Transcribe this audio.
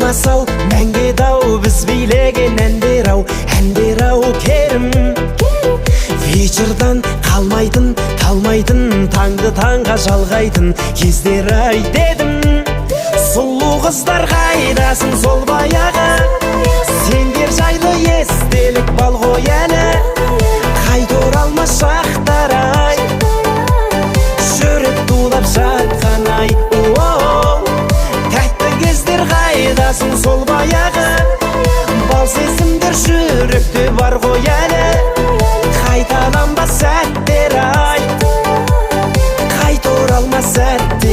масал мәңге дау, біз билеген әндер ау керім. Вечердан қалмайтын, талмайтын, таңды таңға жалғайтын кездер ай дедім. Сұлу қыздар қайдасын сол баяғы, сендер жайлы естелік бал ғой әлі. Қайта оралмас шақтар ай, жүрек тулап жатқан ай. Тәтті кездер қайдасын сол баяғы, бал сезімдер жүректе бар ғой әлі. Қайталанбас сәттер ай, қайта оралмас сәттер.